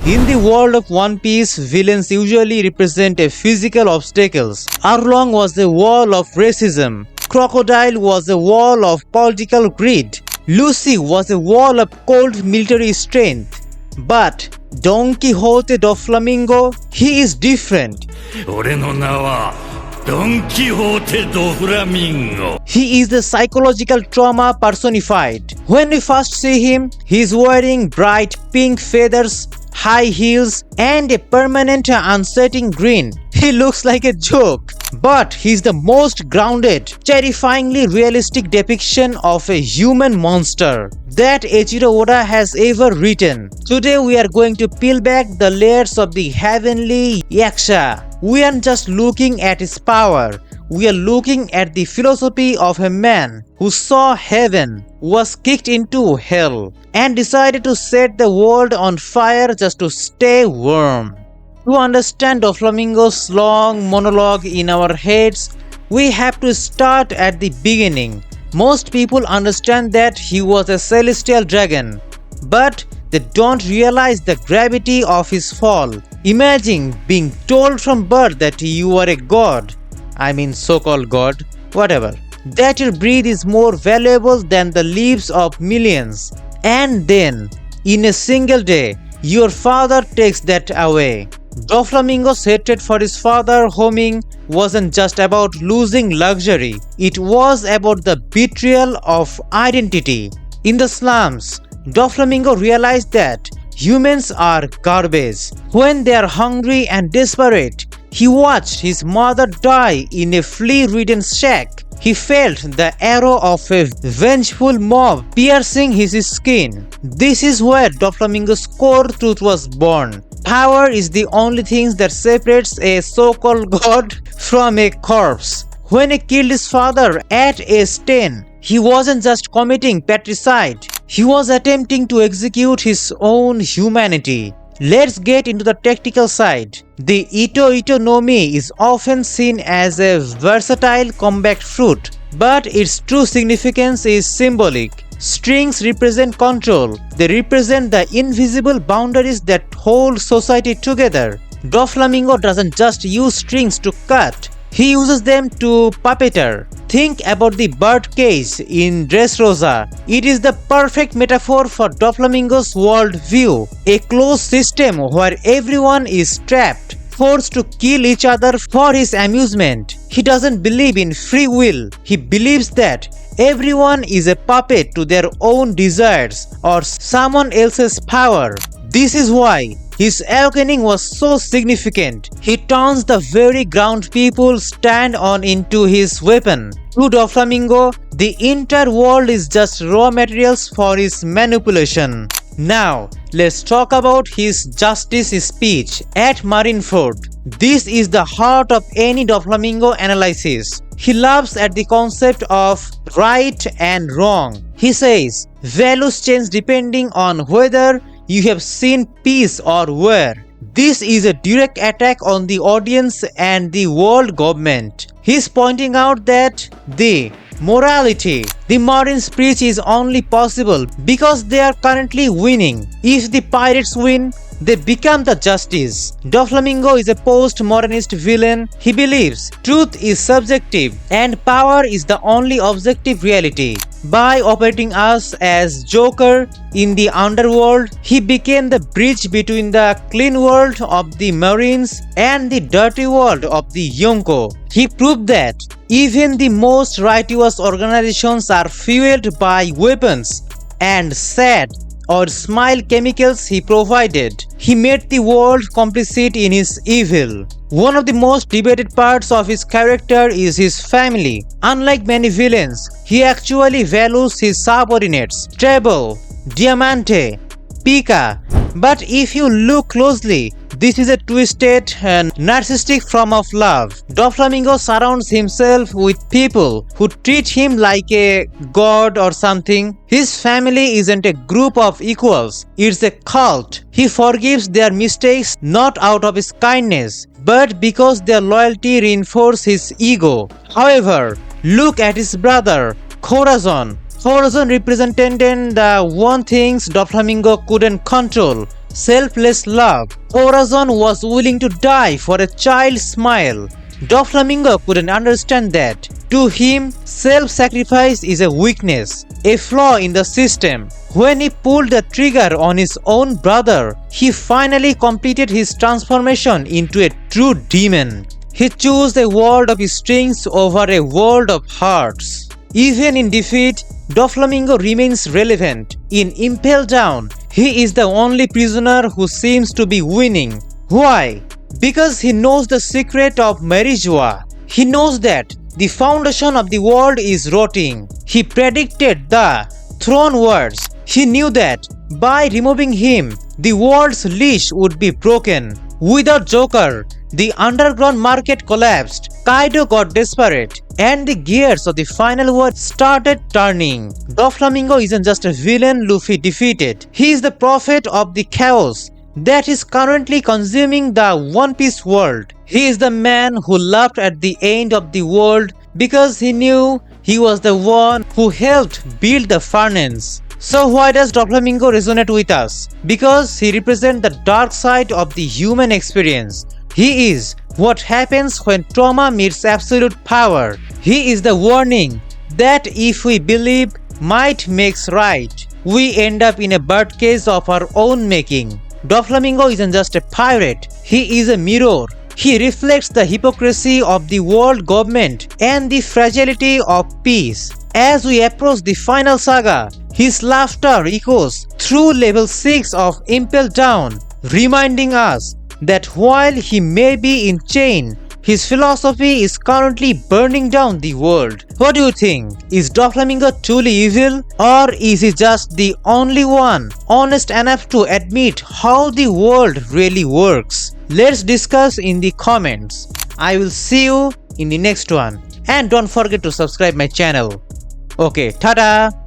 In the world of One Piece, villains usually represent a physical obstacles. Arlong was the wall of racism. Crocodile was a wall of political greed. Lucy was a wall of cold military strength. But Donquixote Doflamingo, he is different. 俺の名はドン・キホーテ・ドフラミンゴ He is the psychological trauma personified. When we first see him, he is wearing bright pink feathers, high heels, and a permanent unsettling grin. He looks like a joke, but he's the most grounded, terrifyingly realistic depiction of a human monster that Eiichiro Oda has ever written. Today we are going to peel back the layers of the heavenly Yaksha. We aren't just looking at his power, we are looking at the philosophy of a man who saw heaven, was kicked into hell, and decided to set the world on fire just to stay warm. To understand Doflamingo's long monologue in our heads, we have to start at the beginning. Most people understand that he was a celestial dragon, but they don't realize the gravity of his fall. Imagine being told from birth that you are a god, so-called god, whatever, that your breath is more valuable than the lives of millions, and then, in a single day, your father takes that away. Doflamingo's hatred for his father Homing wasn't just about losing luxury, it was about the betrayal of identity. In the slums, Doflamingo realized that humans are garbage. When they are hungry and desperate, he watched his mother die in a flea-ridden shack. He felt the arrow of a vengeful mob piercing his skin. This is where Doflamingo's core truth was born. Power is the only thing that separates a so-called god from a corpse. When he killed his father at age 10, he wasn't just committing patricide, he was attempting to execute his own humanity. Let's get into the tactical side. The Ito Ito no Mi is often seen as a versatile combat fruit, but its true significance is symbolic. Strings represent control. They represent the invisible boundaries that hold society together. Doflamingo doesn't just use strings to cut, he uses them to puppeteer. Think about the bird cage in Dressrosa. It is the perfect metaphor for Doflamingo's worldview, a closed system where everyone is trapped, forced to kill each other for his amusement. He doesn't believe in free will. He believes that everyone is a puppet to their own desires or someone else's power. This is why his awakening was so significant. He turns the very ground people stand on into his weapon. To Doflamingo, the entire world is just raw materials for his manipulation. Now, let's talk about his justice speech at Marineford. This is the heart of any Doflamingo analysis. He laughs at the concept of right and wrong. He says, values change depending on whether you have seen peace or war. This is a direct attack on the audience and the world government. He's pointing out that the morality the Marines preach is only possible because they are currently winning. If the pirates win, they become the justice. Doflamingo is a post-modernist villain. He believes truth is subjective and power is the only objective reality. By operating us as Joker in the underworld, he became the bridge between the clean world of the Marines and the dirty world of the Yonko. He proved that even the most righteous organizations are fueled by weapons and sad or smile chemicals he provided. He made the world complicit in his evil. One of the most debated parts of his character is his family. Unlike many villains, he actually values his subordinates, Treble, Diamante, Pika. But if you look closely, this is a twisted and narcissistic form of love. Doflamingo surrounds himself with people who treat him like a god or something. His family isn't a group of equals, it's a cult. He forgives their mistakes not out of his kindness, but because their loyalty reinforces his ego. However, look at his brother, Corazon. Corazon represented the one things Doflamingo couldn't control, selfless love. Corazon was willing to die for a child's smile. Doflamingo couldn't understand that. To him, self-sacrifice is a weakness, a flaw in the system. When he pulled the trigger on his own brother, he finally completed his transformation into a true demon. He chose a world of strings over a world of hearts. Even in defeat, Doflamingo remains relevant. In Impel Down, he is the only prisoner who seems to be winning. Why? Because he knows the secret of marijuana. He knows that the foundation of the world is rotting. He predicted the throne words. He knew that by removing him, the world's leash would be broken. Without Joker, the underground market collapsed. Kaido got desperate, and the gears of the final war started turning. Doflamingo isn't just a villain Luffy defeated. He is the prophet of the chaos that is currently consuming the One Piece world. He is the man who laughed at the end of the world because he knew he was the one who helped build the furnace. So why does Doflamingo resonate with us? Because he represents the dark side of the human experience. He is what happens when trauma meets absolute power. He is the warning that if we believe might makes right, we end up in a birdcage of our own making. Doflamingo isn't just a pirate, he is a mirror. He reflects the hypocrisy of the world government and the fragility of peace. As we approach the final saga, his laughter echoes through level 6 of Impel Down, reminding us that while he may be in chain, his philosophy is currently burning down the world. What do you think? Is Doflamingo truly evil, or is he just the only one honest enough to admit how the world really works? Let's discuss in the comments. I will see you in the next one, and don't forget to subscribe my channel. Okay, tada!